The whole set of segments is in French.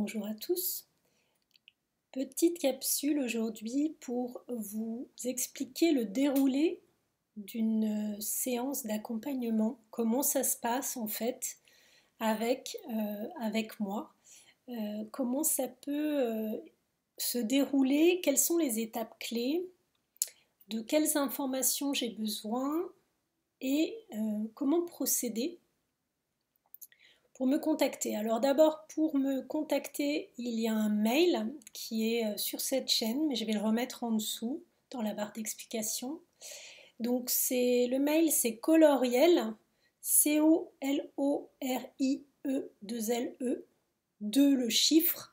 Bonjour à tous. Petite capsule aujourd'hui pour vous expliquer le déroulé d'une séance d'accompagnement, comment ça se passe en fait avec moi, comment ça peut se dérouler, quelles sont les étapes clés, de quelles informations j'ai besoin et comment procéder pour me contacter. Alors d'abord, pour me contacter, il y a un mail qui est sur cette chaîne, mais je vais le remettre en dessous dans la barre d'explication. Donc le mail, c'est coloriel, C-O-L-O-R-I-E-2-L-E, 2 le chiffre,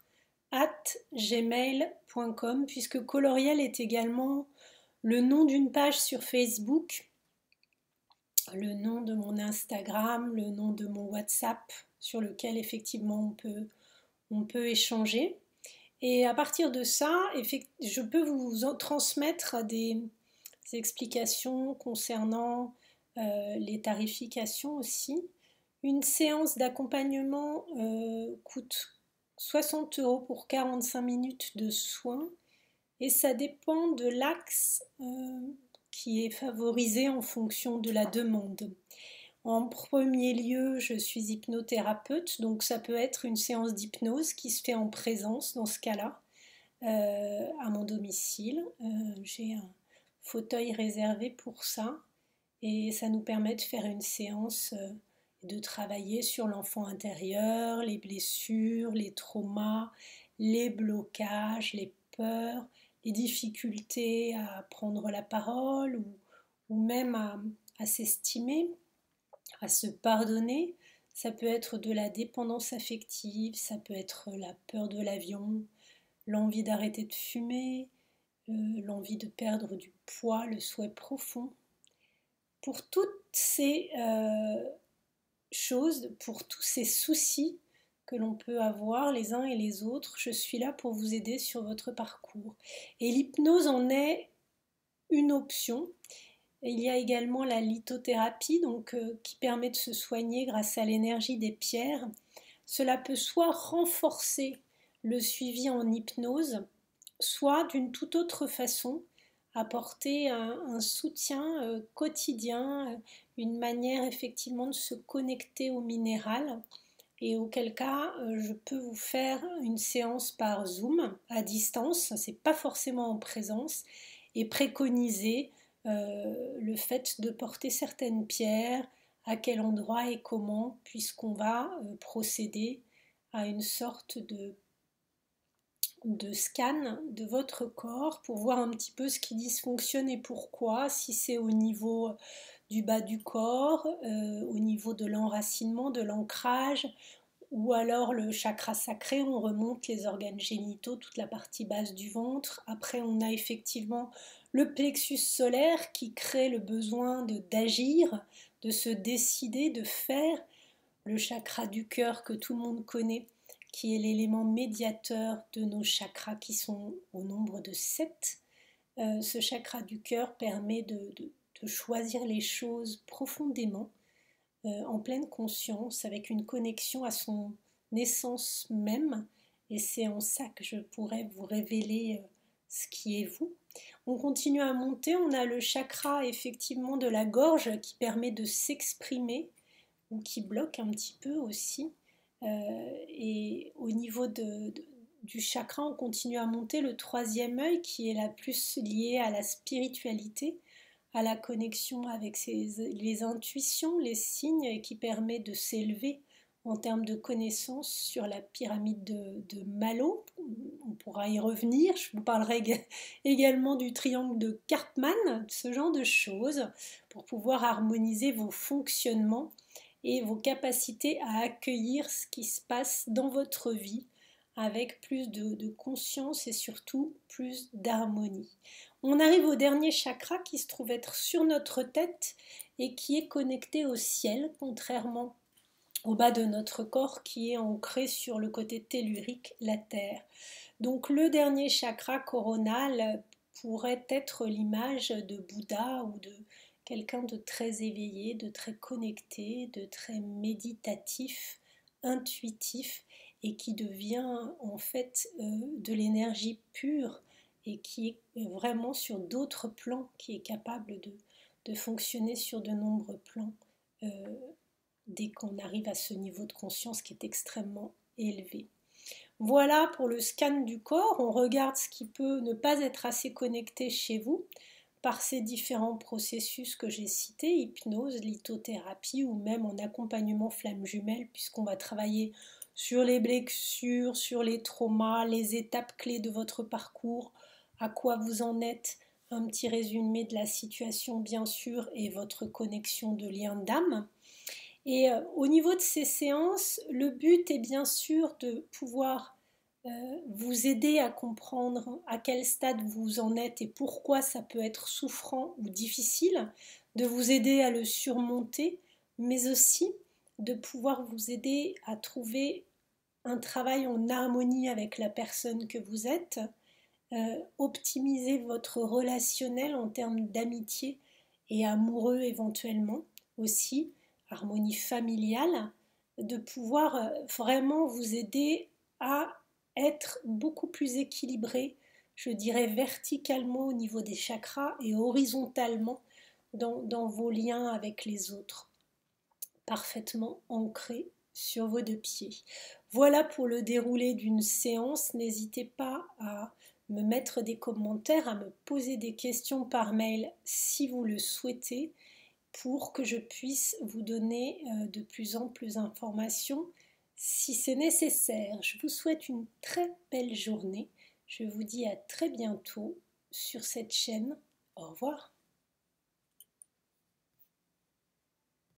@gmail.com, puisque coloriel est également le nom d'une page sur Facebook, le nom de mon Instagram, le nom de mon WhatsApp sur lequel effectivement on peut échanger. Et à partir de ça, je peux vous transmettre des explications concernant les tarifications aussi. Une séance d'accompagnement coûte 60 € pour 45 minutes de soins et ça dépend de l'axe qui est favorisé en fonction de la demande. En premier lieu, je suis hypnothérapeute, donc ça peut être une séance d'hypnose qui se fait en présence dans ce cas-là, à mon domicile. J'ai un fauteuil réservé pour ça et ça nous permet de faire une séance, de travailler sur l'enfant intérieur, les blessures, les traumas, les blocages, les peurs, les difficultés à prendre la parole ou même à s'estimer, à se pardonner. Ça peut être de la dépendance affective, ça peut être la peur de l'avion, l'envie d'arrêter de fumer, l'envie de perdre du poids, le souhait profond. Pour toutes ces choses, pour tous ces soucis que l'on peut avoir les uns et les autres, je suis là pour vous aider sur votre parcours. Et l'hypnose en est une option. Il y a également la lithothérapie, donc, qui permet de se soigner grâce à l'énergie des pierres. Cela peut soit renforcer le suivi en hypnose, soit d'une toute autre façon apporter un soutien quotidien, une manière effectivement de se connecter au minéral. Et auquel cas, je peux vous faire une séance par Zoom à distance, c'est pas forcément en présence, et préconiser le fait de porter certaines pierres, à quel endroit et comment, puisqu'on va procéder à une sorte de scan de votre corps pour voir un petit peu ce qui dysfonctionne et pourquoi, si c'est au niveau du bas du corps, au niveau de l'enracinement, de l'ancrage, ou alors le chakra sacré, on remonte les organes génitaux, toute la partie basse du ventre. Après, on a effectivement le plexus solaire qui crée le besoin d'agir, de se décider, de faire. Le chakra du cœur que tout le monde connaît, qui est l'élément médiateur de nos chakras qui sont au nombre de 7. Ce chakra du cœur permet de choisir les choses profondément, en pleine conscience, avec une connexion à son essence même. Et c'est en ça que je pourrais vous révéler ce qui est vous. On continue à monter, on a le chakra effectivement de la gorge qui permet de s'exprimer ou qui bloque un petit peu aussi. Et au niveau du chakra, on continue à monter le troisième œil qui est la plus lié à la spiritualité, à la connexion avec les intuitions, les signes, et qui permet de s'élever en termes de connaissances sur la pyramide de Malo. On pourra y revenir. Je vous parlerai également du triangle de Karpman, ce genre de choses, pour pouvoir harmoniser vos fonctionnements et vos capacités à accueillir ce qui se passe dans votre vie avec plus de conscience et surtout plus d'harmonie. On arrive au dernier chakra qui se trouve être sur notre tête et qui est connecté au ciel, contrairement au bas de notre corps qui est ancré sur le côté tellurique, la terre. Donc le dernier chakra coronal pourrait être l'image de Bouddha ou de quelqu'un de très éveillé, de très connecté, de très méditatif, intuitif et qui devient en fait de l'énergie pure et qui est vraiment sur d'autres plans, qui est capable de fonctionner sur de nombreux plans dès qu'on arrive à ce niveau de conscience qui est extrêmement élevé. Voilà pour le scan du corps, on regarde ce qui peut ne pas être assez connecté chez vous par ces différents processus que j'ai cités, hypnose, lithothérapie ou même en accompagnement flamme jumelle, puisqu'on va travailler sur les blessures, sur les traumas, les étapes clés de votre parcours, à quoi vous en êtes, un petit résumé de la situation bien sûr et votre connexion de lien d'âme. Et au niveau de ces séances, le but est bien sûr de pouvoir vous aider à comprendre à quel stade vous en êtes et pourquoi ça peut être souffrant ou difficile, de vous aider à le surmonter, mais aussi de pouvoir vous aider à trouver un travail en harmonie avec la personne que vous êtes, optimiser votre relationnel en termes d'amitié et amoureux éventuellement aussi, harmonie familiale, de pouvoir vraiment vous aider à être beaucoup plus équilibré, je dirais verticalement au niveau des chakras et horizontalement dans vos liens avec les autres, parfaitement ancré sur vos deux pieds. Voilà pour le déroulé d'une séance. N'hésitez pas à me mettre des commentaires, à me poser des questions par mail si vous le souhaitez, pour que je puisse vous donner de plus en plus d'informations si c'est nécessaire. Je vous souhaite une très belle journée. Je vous dis à très bientôt sur cette chaîne. Au revoir.